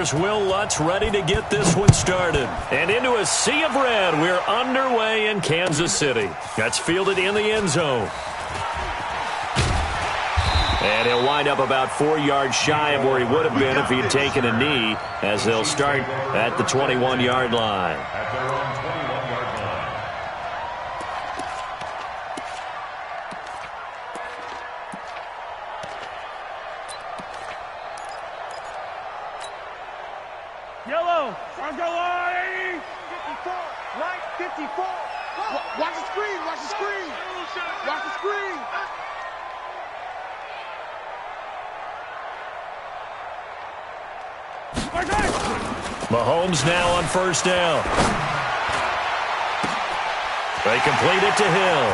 Here's Will Lutz ready to get this one started. And into a sea of red, we're underway in Kansas City. That's fielded in the end zone. And he'll wind up about 4 yards shy of where he would have been if he had taken a knee, as they'll start at the 21-yard line. Yellow, underline, 54, right, 54. Watch the screen, watch the screen. Watch the screen. Mahomes now on first down. They complete it to Hill.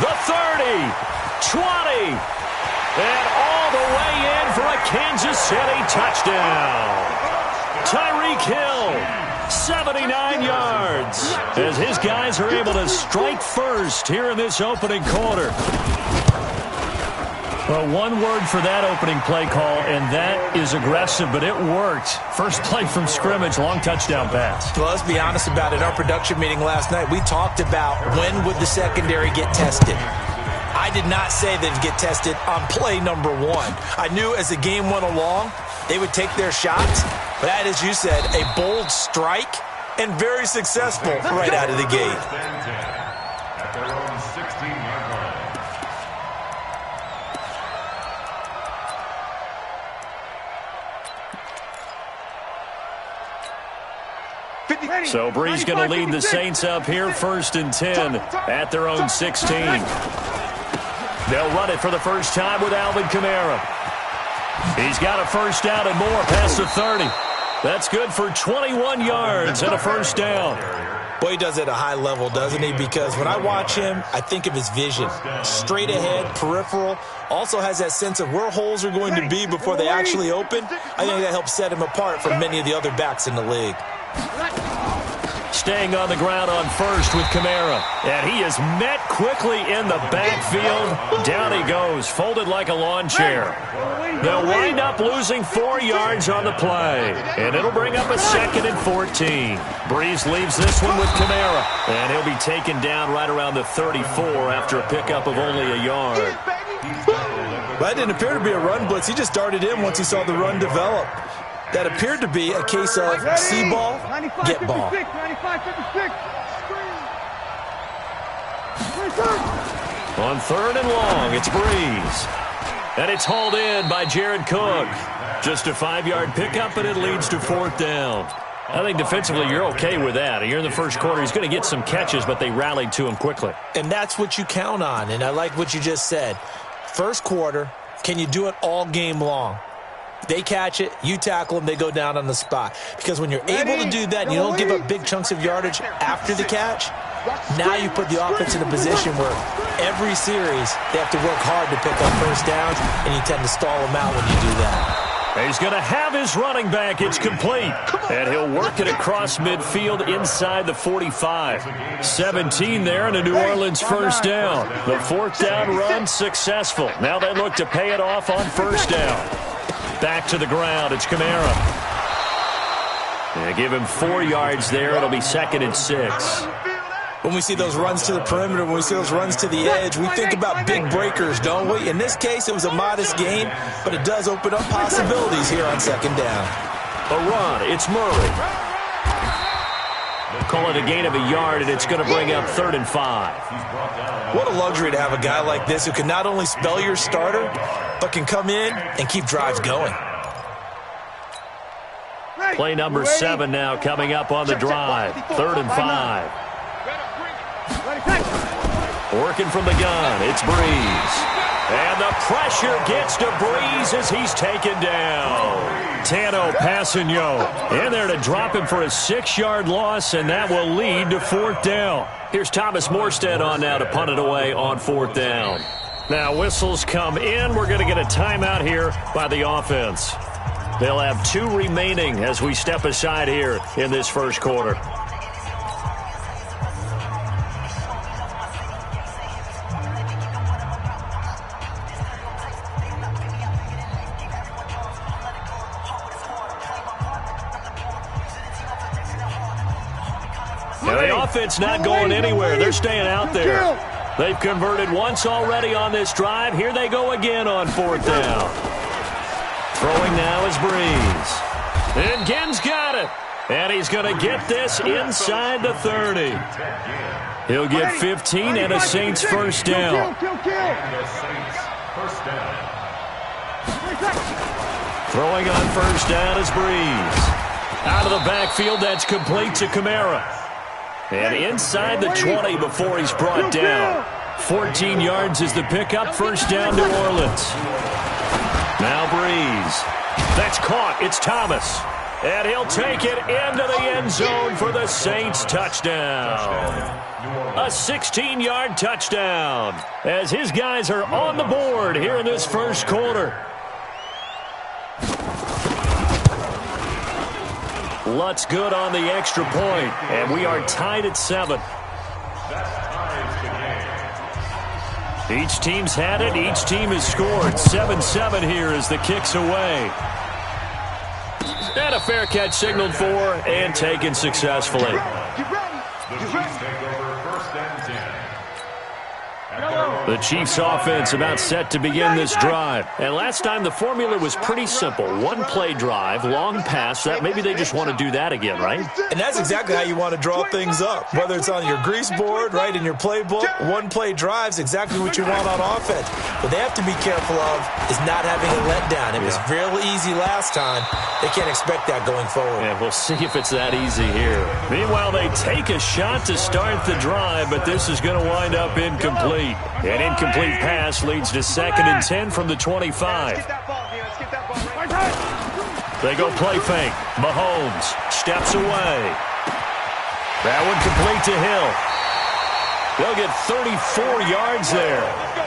The 30, 20, and all the way in for a Kansas City touchdown. Tyreek Hill, 79 yards, as his guys are able to strike first here in this opening quarter. Well, one word for that opening play call, and that is aggressive, but it worked. First play from scrimmage, long touchdown pass. Well, let's be honest about it. Our production meeting last night, we talked about when would the secondary get tested. I did not say they'd get tested on play number 1. I knew as the game went along, they would take their shots. But that, as you said, a bold strike and very successful right out of the gate. So Bree's going to lead the Saints up here 1st and 10 at their own 16. They'll run it for the first time with Alvin Kamara. He's got a first down and more past the 30. That's good for 21 yards and a first down. Boy, he does it at a high level, doesn't he? Because when I watch him, I think of his vision. Straight ahead, peripheral. Also has that sense of where holes are going to be before they actually open. I think that helps set him apart from many of the other backs in the league. Staying on the ground on first with Kamara. And he is met quickly in the backfield. Down he goes, folded like a lawn chair. They'll wind up losing 4 yards on the play. And it'll bring up a 2nd and 14. Breeze leaves this one with Kamara. And he'll be taken down right around the 34 after a pickup of only a yard. That didn't appear to be a run blitz. He just darted in once he saw the run develop. That appeared to be a case of see ball, get ball. On 3rd and long, it's Breeze. And it's hauled in by Jared Cook. Just a 5-yard pickup, and it leads to 4th down. I think defensively you're okay with that. You're in the first quarter. He's going to get some catches, but they rallied to him quickly. And that's what you count on, and I like what you just said. First quarter, can you do it all game long? They catch it, you tackle them, they go down on the spot. Because when you're able to do that and you don't give up big chunks of yardage after the catch, now you put the offense in a position where every series they have to work hard to pick up first downs, and you tend to stall them out when you do that. He's going to have his running back. It's complete. And he'll work it across midfield inside the 45. 17 there and a New Orleans first down. The 4th down run successful. Now they look to pay it off on first down. Back to the ground. It's Kamara. They give him 4 yards there. It'll be 2nd and 6. When we see those runs to the perimeter, when we see those runs to the edge, we think about big breakers, don't we? In this case, it was a modest gain, but it does open up possibilities here on 2nd down. A run. It's Murray. Call it a gain of a yard, and it's going to bring up 3rd and 5. What a luxury to have a guy like this who can not only spell your starter, but can come in and keep drives going. Play number 7 now coming up on the drive. 3rd and 5. Working from the gun, it's Breeze. And the pressure gets to Breeze as he's taken down. Tano Passigno in there to drop him for a 6-yard loss, and that will lead to 4th down. Here's Thomas Morstead on now to punt it away on 4th down. Now whistles come in. We're going to get a timeout here by the offense. They'll have 2 remaining as we step aside here in this first quarter. And the offense not going anywhere. They're staying out there. They've converted once already on this drive. Here they go again on 4th down. Throwing now is Breeze. And Ginn's got it. And he's going to get this inside the 30. He'll get 15 and a Saints first down. Throwing on 1st down is Breeze. Out of the backfield, that's complete to Kamara. And inside the 20 before he's brought down. 14 yards is the pickup. 1st down, New Orleans. Now Breeze. That's caught. It's Thomas. And he'll take it into the end zone for the Saints touchdown. A 16-yard touchdown as his guys are on the board here in this first quarter. Lutz good on the extra point, and we are tied at 7. Each team's had it. Each team has scored. 7-7 here as the kick's away. And a fair catch signaled for and taken successfully. The Chiefs offense about set to begin this drive. And last time the formula was pretty simple. One play drive, long pass. That maybe they just want to do that again, right? And that's exactly how you want to draw things up. Whether it's on your grease board, right, in your playbook, one play drive's exactly what you want on offense. What they have to be careful of is not having a letdown. It was real easy last time. They can't expect that going forward. Yeah, we'll see if it's that easy here. Meanwhile, they take a shot to start the drive, but this is going to wind up incomplete. An incomplete pass leads to 2nd and 10 from the 25. They go play fake. Mahomes steps away. That one complete to Hill. They'll get 34 yards there.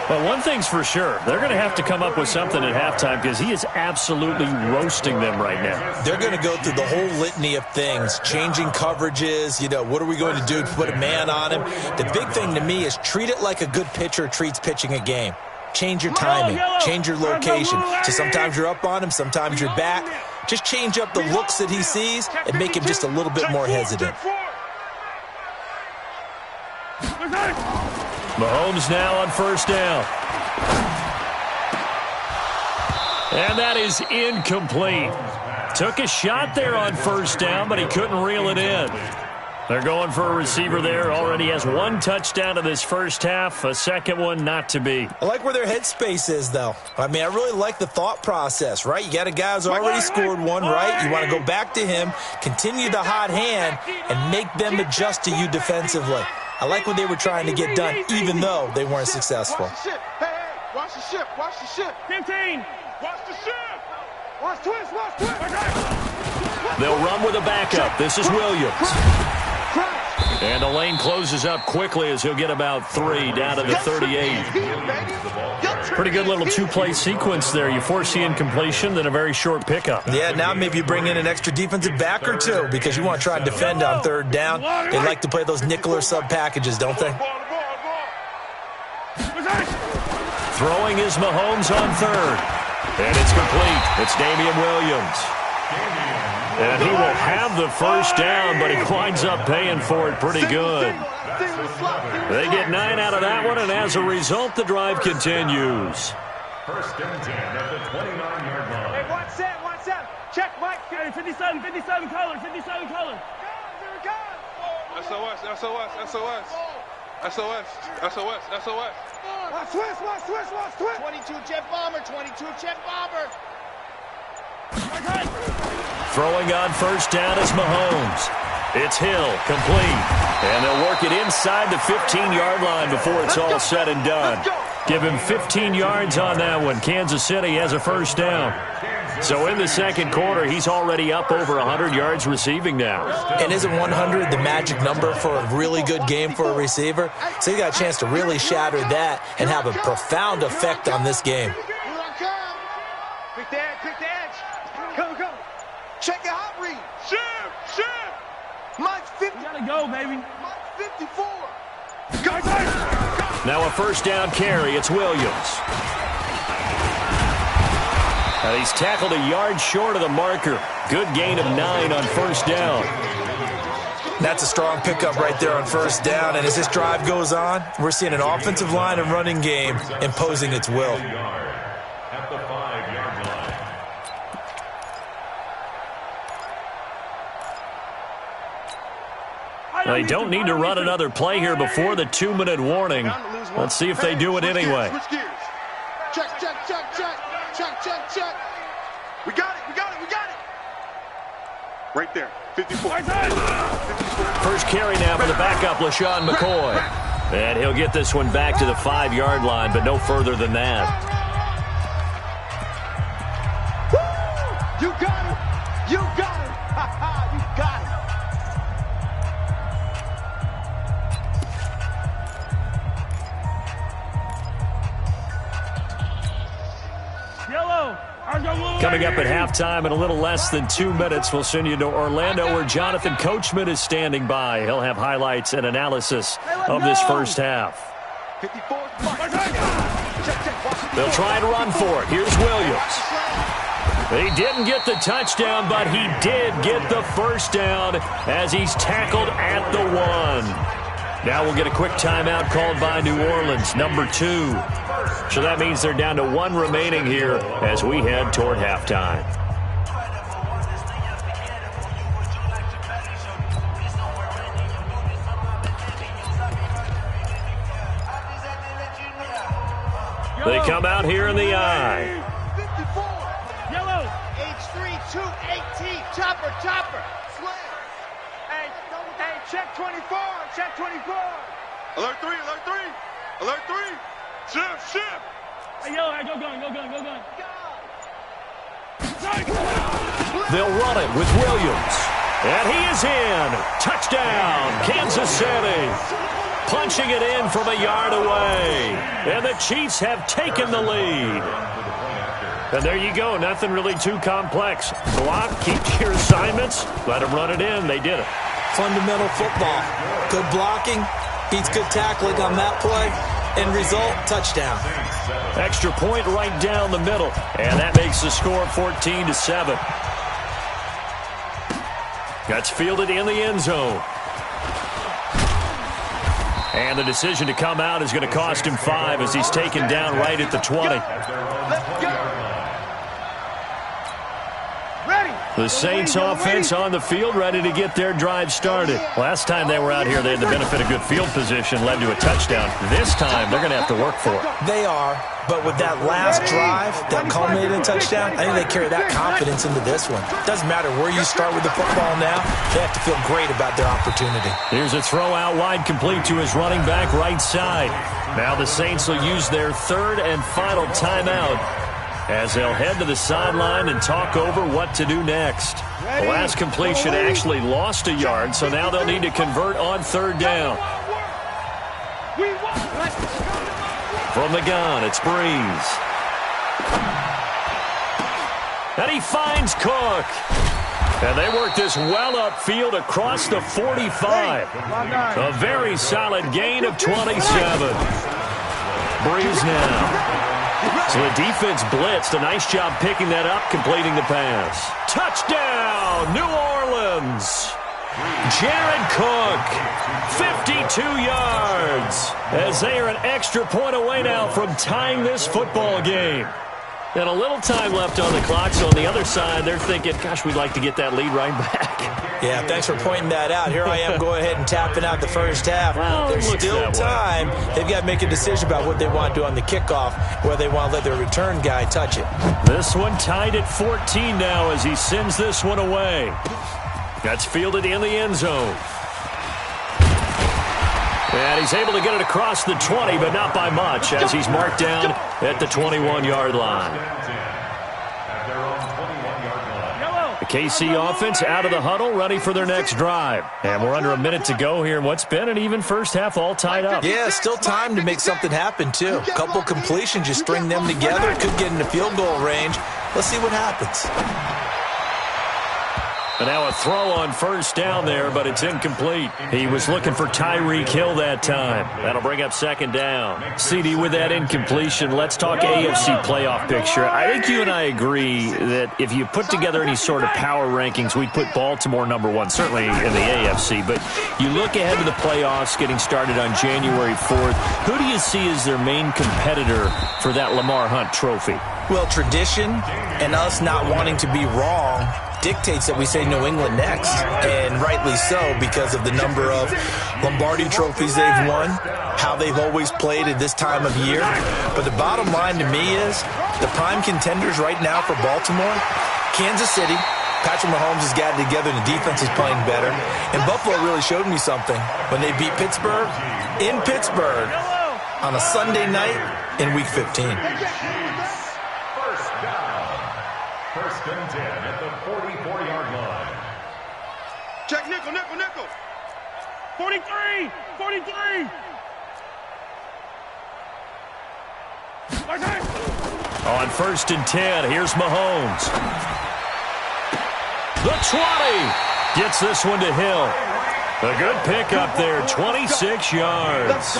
But one thing's for sure, they're going to have to come up with something at halftime because he is absolutely roasting them right now. They're going to go through the whole litany of things, changing coverages, what are we going to do to put a man on him? The big thing to me is treat it like a good pitcher treats pitching a game. Change your timing, change your location. So sometimes you're up on him, sometimes you're back. Just change up the looks that he sees and make him just a little bit more hesitant. Mahomes now on 1st down. And that is incomplete. Took a shot there on 1st down, but he couldn't reel it in. They're going for a receiver there. Already has 1 touchdown in this first half. A second one not to be. I like where their headspace is, though. I mean, I really like the thought process, right? You got a guy who's already scored one, right? You want to go back to him, continue the hot hand, and make them adjust to you defensively. I like what they were trying to get done, even though they weren't successful. Watch the ship. Hey, watch the ship. Watch the ship. 15. Watch the ship. Watch twist. Watch twist. They'll run with a backup. This is Williams. And the lane closes up quickly as he'll get about 3 down to the 38. Pretty good little 2-play sequence there. You force the incompletion, then a very short pickup. Yeah, now maybe you bring in an extra defensive back or 2 because you want to try and defend on 3rd down. They like to play those nickel or sub packages, don't they? Throwing is Mahomes on 3rd. And it's complete. It's Damian Williams. And he will have the first down, but he winds up paying for it pretty good. They get 9 out of that one, and as a result, the drive continues. 1st and 10 at the 29-yard line. Hey, watch that. Check, Mike. 57 color. SOS. Watch twist. 22 jet bomber. Throwing on 1st down is Mahomes. It's Hill, complete. And they'll work it inside the 15-yard line before it's all said and done. Give him 15 yards on that one. Kansas City has a 1st down. So in the second quarter, he's already up over 100 yards receiving now. And isn't 100 the magic number for a really good game for a receiver? So you got a chance to really shatter that and have a profound effect on this game. Quick the edge. Come. Check it hot read. Ship. Mike's 50. You gotta go, baby. Mike's 54. Go. Now a 1st down carry. It's Williams. And he's tackled a yard short of the marker. Good gain of 9 on 1st down. That's a strong pickup right there on first down, and as this drive goes on, we're seeing an offensive line and running game imposing its will. At the 5-yard line. They don't need to run another play here before the 2-minute warning. Let's see if they do it anyway. Check. We got it. Right there, 54. First carry now for the backup, LaShawn McCoy. And he'll get this one back to the 5-yard line, but no further than that. You got it. You got it. You got it. Yellow. Coming up at halftime in a little less than 2 minutes, we'll send you to Orlando where Jonathan Coachman is standing by. He'll have highlights and analysis of this first half. They'll try and run for it. Here's Williams. He didn't get the touchdown, but he did get the first down as he's tackled at the 1. Now we'll get a quick timeout called by New Orleans, number 2. So that means they're down to 1 remaining here as we head toward halftime. They come out here in the I. 54. Yellow. H3, 218. Chopper. Slam. Hey, check 24. Check 24. Alert 3. Ship. Hey, yo, go gun. They'll run it with Williams. And he is in. Touchdown, Kansas City. Punching it in from a yard away. And the Chiefs have taken the lead. And there you go. Nothing really too complex. Block, keep your assignments. Let them run it in. They did it. Fundamental football. Good blocking beats good tackling on that play. End result, touchdown. Extra point right down the middle. And that makes the score 14-7. That's fielded in the end zone. And the decision to come out is going to cost him 5 as he's taken down right at the 20. Let's go. Ready. The Saints offense on the field, ready to get their drive started. Last time they were out here, they had the benefit of good field position, led to a touchdown. This time, they're going to have to work for it. They are, but with that last drive that culminated in touchdown, I think they carry that confidence into this one. Doesn't matter where you start with the football now, they have to feel great about their opportunity. Here's a throw out wide, complete to his running back right side. Now the Saints will use their 3rd and final timeout as they'll head to the sideline and talk over what to do next. The last completion actually lost a yard, so now they'll need to convert on 3rd down. From the gun, it's Breeze. And he finds Cook. And they work this well upfield across the 45. A very solid gain of 27. Breeze now. So the defense blitzed. A nice job picking that up, completing the pass. Touchdown, New Orleans. Jared Cook, 52 yards, as they are an extra point away now from tying this football game. And a little time left on the clock, so on the other side, they're thinking, gosh, we'd like to get that lead right back. Yeah, thanks for pointing that out. Here I am going ahead and tapping out the first half. Well, there's still time. They've got to make a decision about what they want to do on the kickoff, whether they want to let their return guy touch it. This one tied at 14 now as he sends this one away. That's fielded in the end zone. And he's able to get it across the 20, but not by much, as he's marked down at the 21-yard line. The KC offense out of the huddle, ready for their next drive. And we're under a minute to go here in what's been an even first half, all tied up. Yeah, still time to make something happen, too. A couple completions, just string them together. Could get into field goal range. Let's see what happens. And now a throw on first down there, but it's incomplete. He was looking for Tyreek Hill that time. That'll bring up second down. CD, with that incompletion, let's talk AFC playoff picture. I think you and I agree that if you put together any sort of power rankings, we'd put Baltimore number one, certainly in the AFC. But you look ahead to the playoffs getting started on January 4th. Who do you see as their main competitor for that Lamar Hunt trophy? Well, tradition and us not wanting to be wrong dictates that we say New England next, and rightly so because of the number of Lombardi trophies they've won, how they've always played at this time of year. But the bottom line to me is the prime contenders right now for Baltimore, Kansas City. Patrick Mahomes has got it together, and the defense is playing better. And Buffalo really showed me something when they beat Pittsburgh in Pittsburgh on a Sunday night in Week 15. First and 10 at the 44-yard line. Check nickel. 43. On first and 10, here's Mahomes. The 20 gets this one to Hill. A good pickup there, 26 yards.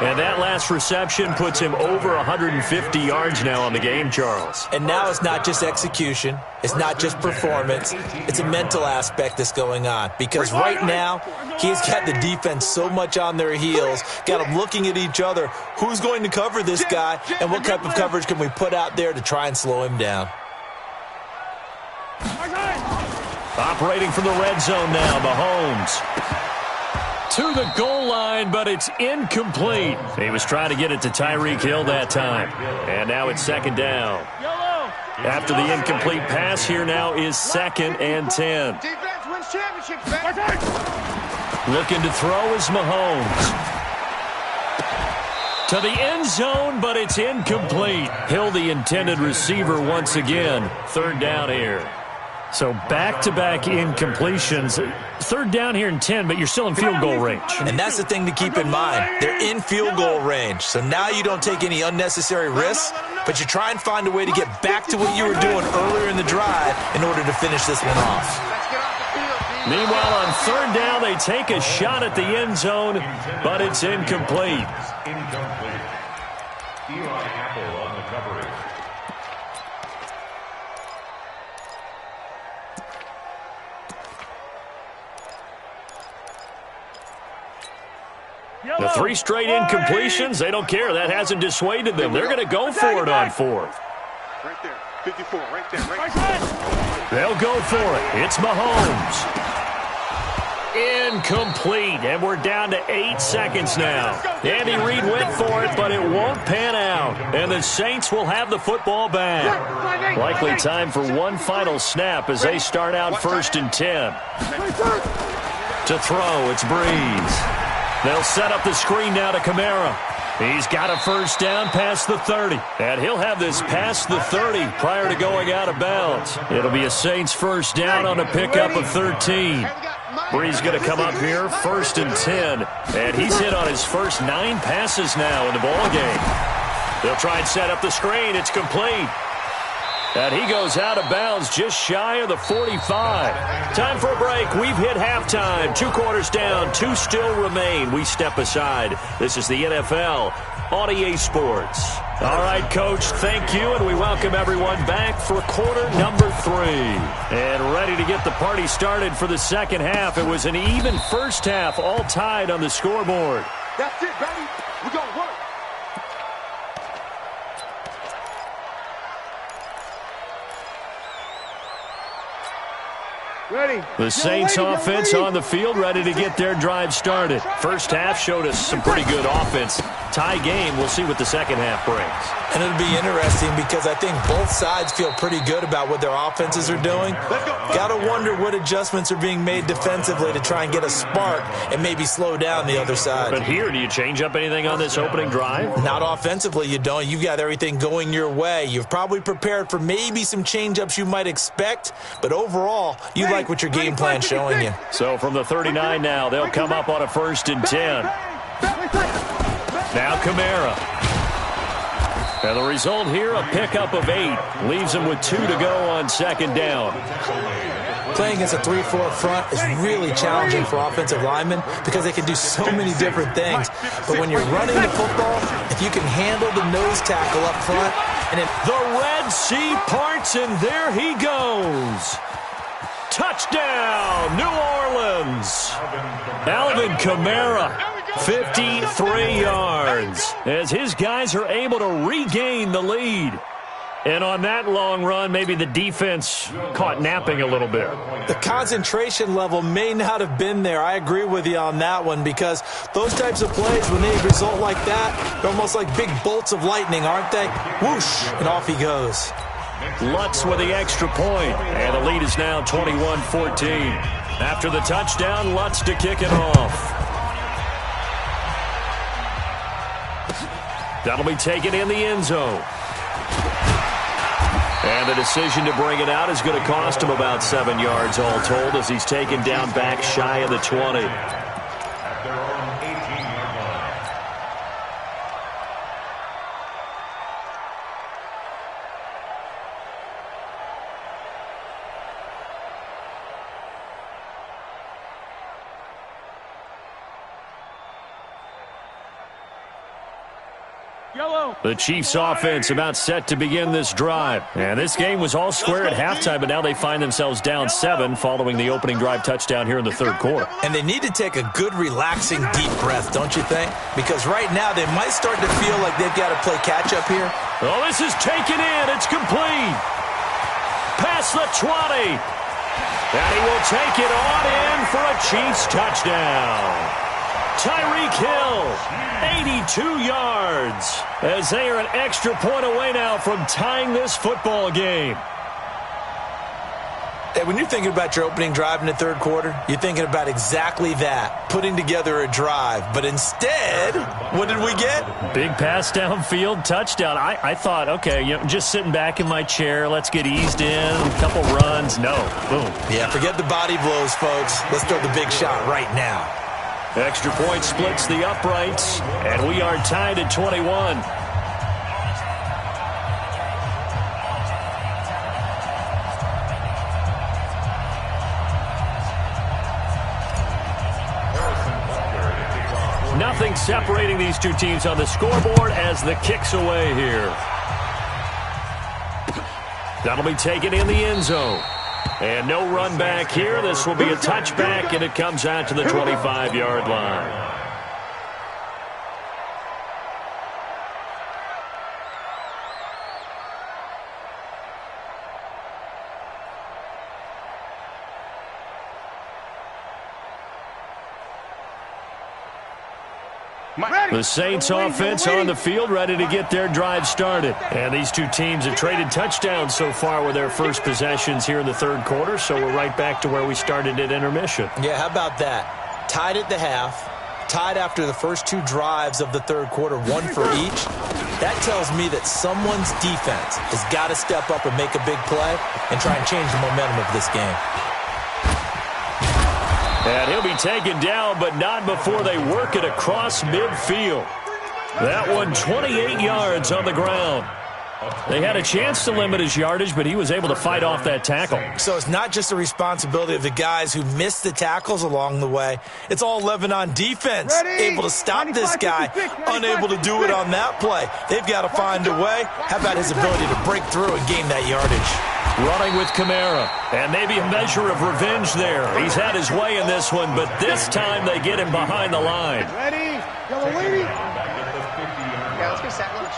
And that last reception puts him over 150 yards now on the game, Charles. And now it's not just execution. It's not just performance. It's a mental aspect that's going on. Because right now, he's got the defense so much on their heels, got them looking at each other. Who's going to cover this guy, and what type of coverage can we put out there to try and slow him down? Operating from the red zone now, Mahomes. To the goal line, but it's incomplete. He was trying to get it to Tyreek Hill that time. And now it's second down. After the incomplete pass, here now is second and 10. Defense wins championships, man. Looking to throw is Mahomes. To the end zone, but it's incomplete. Hill, the intended receiver once again. Third down here. So back-to-back incompletions. Third down here in 10, but you're still in field goal range. And that's the thing to keep in mind. They're in field goal range. So now you don't take any unnecessary risks, but you try and find a way to get back to what you were doing earlier in the drive in order to finish this one off. Meanwhile, on third down, they take a shot at the end zone, but it's incomplete. Incomplete. Eli Apple on the coverage. The three straight incompletions, they don't care. That hasn't dissuaded them. They're going to go for it on fourth. Right there. 54, right there. They'll go for it. It's Mahomes. Incomplete, and we're down to 8 seconds now. Andy Reid went for it, but it won't pan out. And the Saints will have the football back. Likely time for one final snap as they start out first and 10. To throw, it's Breeze. They'll set up the screen now to Kamara. He's got a first down past the 30. And he'll have this past the 30 prior to going out of bounds. It'll be a Saints first down on a pickup of 13. Breeze going to come up here, first and 10. And he's hit on his first 9 passes now in the ballgame. They'll try and set up the screen. It's complete. And he goes out of bounds just shy of the 45. Time for a break. We've hit halftime. 2 quarters down. 2 still remain. We step aside. This is the NFL on EA Sports. All right, Coach, thank you, and we welcome everyone back for quarter number 3. And ready to get the party started for the second half. It was an even first half, all tied on the scoreboard. That's it, baby. We're going to work. Ready. The Saints offense on the field, ready to get their drive started. First half showed us some pretty good offense. Tie game. We'll see what the second half brings. And it'll be interesting because I think both sides feel pretty good about what their offenses are doing. Got to wonder what adjustments are being made defensively to try and get a spark and maybe slow down the other side. But here, do you change up anything on this opening drive? Not offensively, you don't. You've got everything going your way. You've probably prepared for maybe some change-ups you might expect, but overall, you like what your game plan's showing you. So from the 39 now, they'll come up on a first and 10. Now Kamara. And the result here, a pickup of 8. Leaves him with 2 to go on second down. playing against a 3-4 front is really challenging for offensive linemen because they can do so many different things. But when you're running the football, if you can handle the nose tackle up front, and then the Red Sea parts, and there he goes. Touchdown, New Orleans. Alvin Kamara, 53 yards, as his guys are able to regain the lead. And on that long run, maybe the defense caught napping a little bit. The concentration level may not have been there. I agree with you on that one, because those types of plays, when they result like that, they're almost like big bolts of lightning, aren't they? Whoosh, and off he goes. Lutz with the extra point, and the lead is now 21-14. After the touchdown, Lutz to kick it off. That'll be taken in the end zone. And the decision to bring it out is going to cost him about 7 yards all told, as he's taken down back shy of the 20. The Chiefs offense about set to begin this drive. And this game was all square at halftime, but now they find themselves down 7 following the opening drive touchdown here in the third quarter. And they need to take a good, relaxing, deep breath, don't you think? Because right now they might start to feel like they've got to play catch-up here. Oh, this is taken in. It's complete. Past the 20. And he will take it on in for a Chiefs touchdown. Tyreek Hill, 82 yards, as they are an extra point away now from tying this football game. Hey, when you're thinking about your opening drive in the third quarter, you're thinking about exactly that, putting together a drive. But instead, what did we get? Big pass downfield, touchdown. I thought, okay, just sitting back in my chair, let's get eased in, a couple runs. No, boom. Yeah, forget the body blows, folks. Let's throw the big shot right now. Extra point splits the uprights, and we are tied at 21. Nothing separating these two teams on the scoreboard as the kick's away here. That'll be taken in the end zone. And no run back here. This will be a touchback, and it comes out to the 25-yard line. The Saints offense on the field, ready to get their drive started. And these two teams have traded touchdowns so far with their first possessions here in the third quarter, so we're right back to where we started at intermission. Yeah, how about that? Tied at the half, tied after the first two drives of the third quarter, one for each. That tells me that someone's defense has got to step up and make a big play and try and change the momentum of this game. And he'll be taken down, but not before they work it across midfield. That one, 28 yards on the ground. They had a chance to limit his yardage, but he was able to fight off that tackle. So it's not just the responsibility of the guys who missed the tackles along the way. It's all 11 on defense. Able to stop this guy, unable to do it on that play. They've got to find a way. How about his ability to break through and gain that yardage? Running with Kamara, and maybe a measure of revenge there. He's had his way in this one, but this time they get him behind the line. Ready? Yellow lady? Yeah, let's get sack lunch.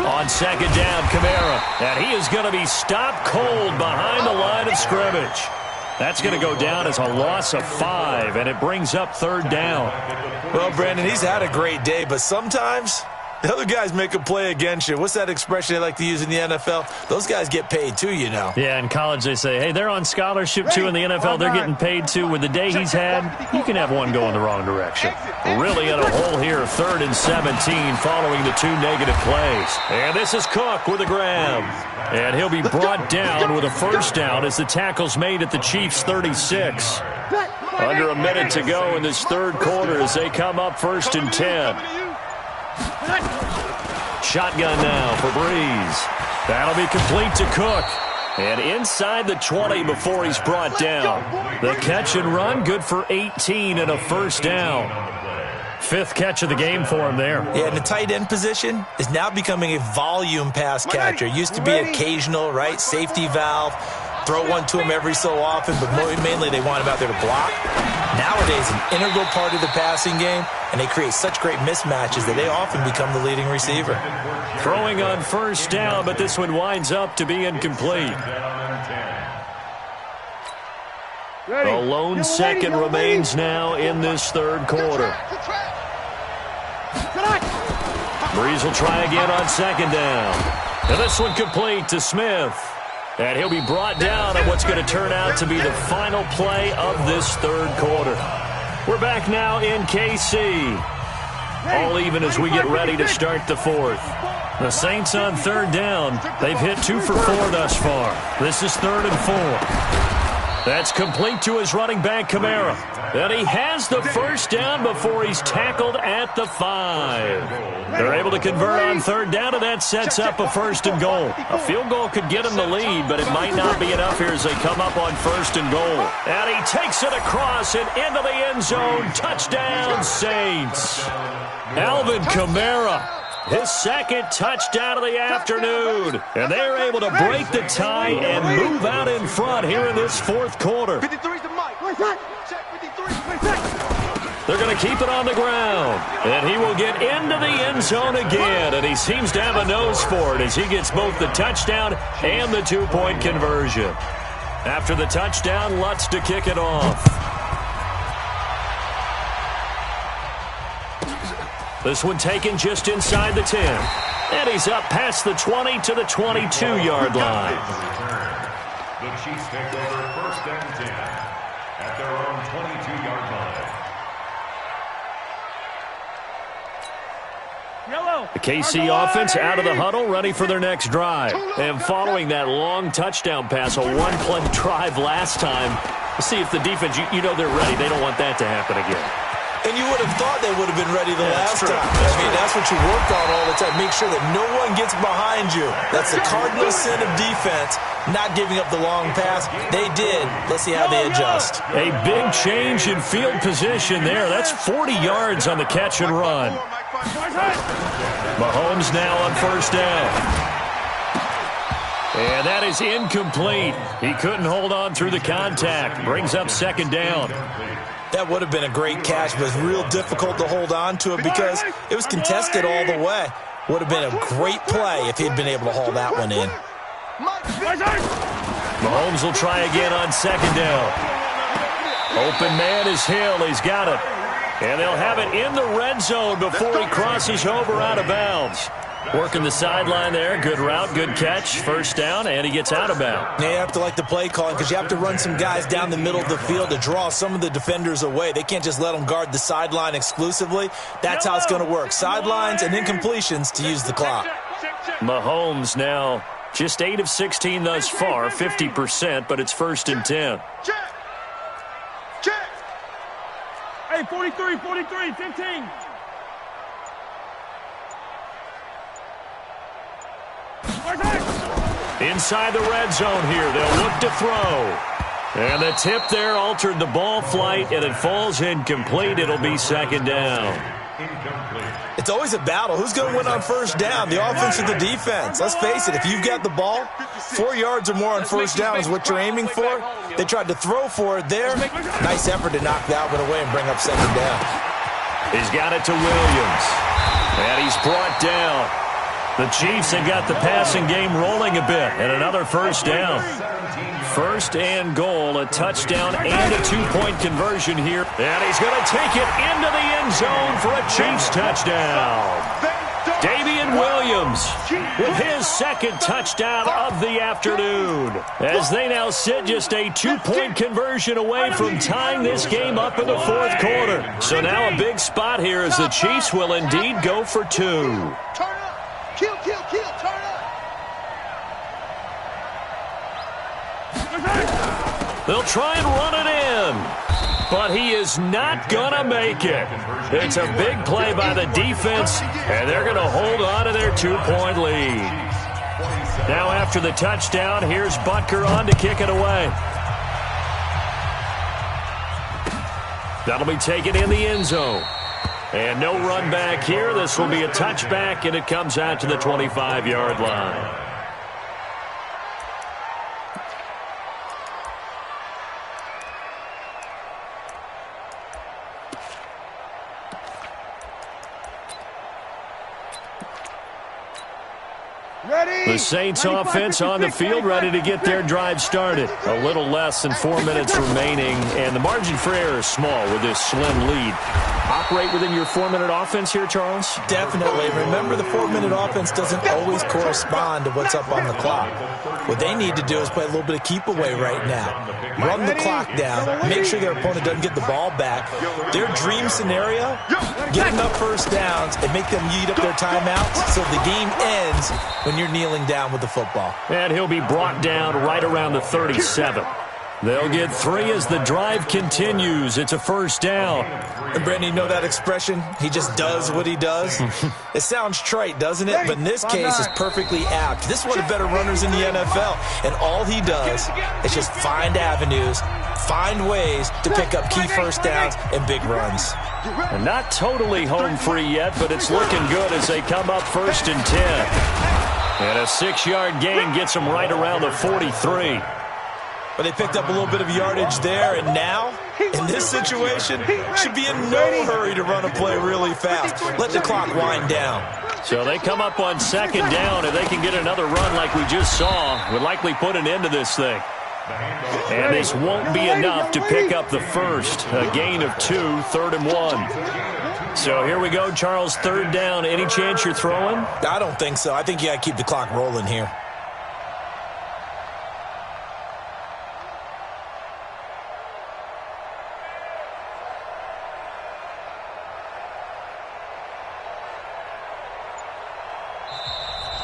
On second down, Kamara, and he is going to be stopped cold behind the line of scrimmage. That's going to go down as a loss of 5, and it brings up third down. Well, Brandon, he's had a great day, but sometimes the other guys make a play against you. What's that expression they like to use in the NFL? Those guys get paid too, you know. Yeah, in college they say, hey, they're on scholarship too. In the NFL, they're getting paid too. With the day he's had, you can have one go in the wrong direction. Really in a hole here, 3rd and 17 following the 2 negative plays. And this is Cook with a grab. And he'll be brought down with a first down as the tackle's made at the Chiefs' 36. Under a minute to go in this third quarter as they come up 1st and 10. Shotgun now for Breeze. That'll be complete to Cook. And inside the 20 before he's brought down. The catch and run, good for 18 and a first down. 5th catch of the game for him there. Yeah, and the tight end position is now becoming a volume pass catcher. Used to be occasional, right? Safety valve. Throw one to him every so often, but mainly they want him out there to block. Nowadays, an integral part of the passing game, and they create such great mismatches that they often become the leading receiver. Throwing on first down, but this one winds up to be incomplete. A lone second remains now in this third quarter. Breeze will try again on second down. And this one complete to Smith. And he'll be brought down on what's going to turn out to be the final play of this third quarter. We're back now in KC. All even as we get ready to start the fourth. The Saints on third down. They've hit 2 for 4 thus far. This is 3rd and 4. That's complete to his running back, Kamara. And he has the first down before he's tackled at the 5. They're able to convert on third down, and that sets up a 1st and goal. A field goal could get him the lead, but it might not be enough here as they come up on 1st and goal. And he takes it across and into the end zone. Touchdown, Saints. Alvin Kamara. His 2nd touchdown of the afternoon. And they're able to break the tie and move out in front here in this 4th quarter. They're going to keep it on the ground. And he will get into the end zone again. And he seems to have a nose for it as he gets both the touchdown and the 2-point conversion. After the touchdown, Lutz to kick it off. This one taken just inside the 10. And he's up past the 20 to the 22-yard line. The Chiefs take over 1st and 10 at their own 22-yard line. The KC offense out of the huddle, ready for their next drive. And following that long touchdown pass, a one-play drive last time, we'll see if the defense, you know they're ready. They don't want that to happen again. And you would have thought they would have been ready the last time. I mean, that's what you work on all the time. Make sure that no one gets behind you. That's the cardinal sin of defense, not giving up the long pass. They did. Let's see how they adjust. A big change in field position there. That's 40 yards on the catch and run. Mahomes now on 1st down. And that is incomplete. He couldn't hold on through the contact. Brings up 2nd down. That would have been a great catch, but it was real difficult to hold on to it because it was contested all the way. Would have been a great play if he'd been able to haul that one in. Mahomes will try again on 2nd down. Open man is Hill. He's got it. And they'll have it in the red zone before he crosses over out of bounds. Working the sideline there. Good route, good catch. 1st down, and he gets out of bounds. Yeah, you have to like the play calling because you have to run some guys down the middle of the field to draw some of the defenders away. They can't just let them guard the sideline exclusively. That's how it's going to work. Sidelines and incompletions to use the clock. Mahomes now just 8 of 16 thus far, 50%, but it's 1st and 10. Hey, 43, 15. Inside the red zone here, they'll look to throw. And the tip there altered the ball flight, and it falls incomplete. It'll be 2nd down. It's always a battle. Who's going to win on 1st down, the offense or the defense? Let's face it, if you've got the ball, 4 yards or more on 1st down is what you're aiming for. They tried to throw for it there. Nice effort to knock that one away and bring up 2nd down. He's got it to Williams. And he's brought down. The Chiefs have got the passing game rolling a bit, and another 1st down. 1st and goal, a touchdown and a 2-point conversion here. And he's going to take it into the end zone for a Chiefs touchdown. Damian Williams with his 2nd touchdown of the afternoon. As they now sit just a 2-point conversion away from tying this game up in the 4th quarter. So now a big spot here as the Chiefs will indeed go for 2. Kill, turn up. They'll try and run it in, but he is not going to make it. It's a big play by the defense, and they're going to hold on to their 2-point lead. Now after the touchdown, here's Butker on to kick it away. That'll be taken in the end zone. And no run back here. This will be a touchback, and it comes out to the 25-yard line. The Saints offense on the field, ready to get their drive started. A little less than 4 minutes remaining, and the margin for error is small with this slim lead. Operate within your 4-minute offense here, Charles? Definitely. Remember, the 4-minute offense doesn't always correspond to what's up on the clock. What they need to do is play a little bit of keep away right now. Run the clock down. Make sure their opponent doesn't get the ball back. Their dream scenario, get enough first downs and make them eat up their timeouts so the game ends when you're kneeling down with the football. And he'll be brought down right around the 37. They'll get 3 as the drive continues. It's a first down. And Brandon, you know that expression? He just does what he does? It sounds trite, doesn't it? But in this case, it's perfectly apt. This is one of the better runners in the NFL. And all he does is just find avenues, find ways to pick up key first downs and big runs. And not totally home free yet, but it's looking good as they come up 1st and 10. And a 6-yard gain gets them right around the 43. But they picked up a little bit of yardage there, and now, in this situation, should be in no hurry to run a play really fast. Let the clock wind down. So they come up on 2nd down, and they can get another run like we just saw. Would likely put an end to this thing. And this won't be enough to pick up the first. A gain of 2, 3rd and 1. So here we go, Charles, 3rd down. Any chance you're throwing? I don't think so. I think you got to keep the clock rolling here.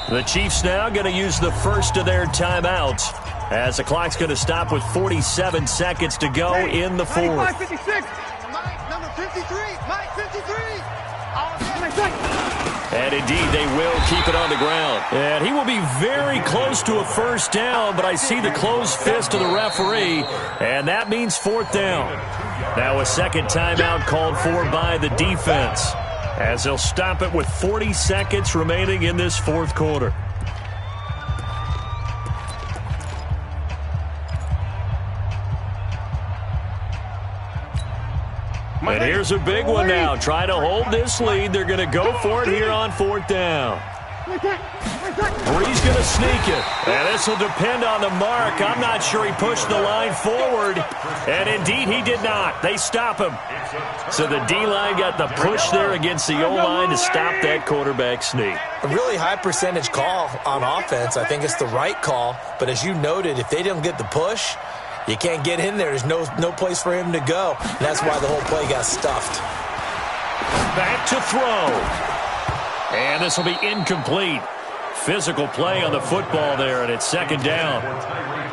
The Chiefs now going to use the first of their timeouts as the clock's going to stop with 47 seconds to go in the 4th. Mike 56. Mike, number 53. Mike 53. And indeed, they will keep it on the ground. And he will be very close to a first down, but I see the closed fist of the referee, and that means 4th down. Now a second timeout called for by the defense, as they'll stop it with 40 seconds remaining in this 4th quarter. And here's a big one now. Trying to hold this lead. They're going to go for it here on 4th down. Brees going to sneak it. And this will depend on the mark. I'm not sure he pushed the line forward. And indeed, he did not. They stop him. So the D-line got the push there against the O-line to stop that quarterback sneak. A really high percentage call on offense. I think it's the right call. But as you noted, if they didn't get the push, you can't get in there. There's no place for him to go. And that's why the whole play got stuffed. Back to throw. And this will be incomplete. Physical play on the football there, and it's 2nd down.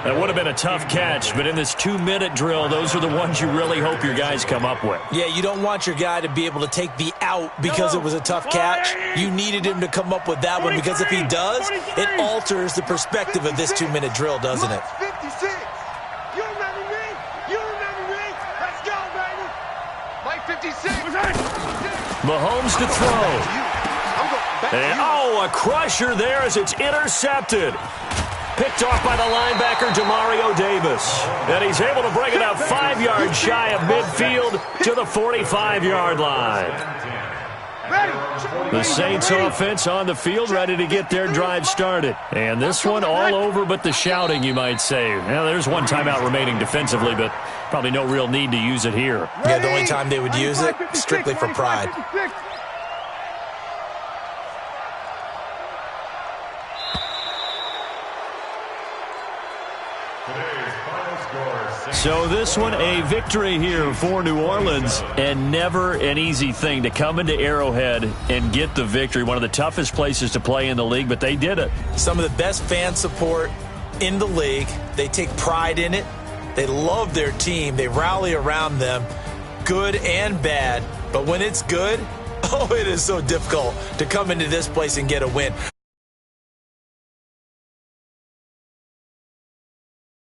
That would have been a tough catch, but in this 2-minute drill, those are the ones you really hope your guys come up with. Yeah, you don't want your guy to be able to take the out because it was a tough catch. You needed him to come up with that one, because if he does, it alters the perspective of this 2-minute drill, doesn't it? 56. You remember me? You remember me? Let's go, baby. Mike 56. Mahomes to throw. And, a crusher there as it's intercepted. Picked off by the linebacker, Demario Davis. And he's able to bring it up 5 yards shy of midfield to the 45-yard line. The Saints offense on the field, ready to get their drive started. And this one all over but the shouting, you might say. Now, there's one timeout remaining defensively, but probably no real need to use it here. Yeah, the only time they would use it, strictly for pride. So this one, a victory here for New Orleans, and never an easy thing to come into Arrowhead and get the victory. One of the toughest places to play in the league, but they did it. Some of the best fan support in the league. They take pride in it. They love their team. They rally around them, good and bad. But when it's good, it is so difficult to come into this place and get a win.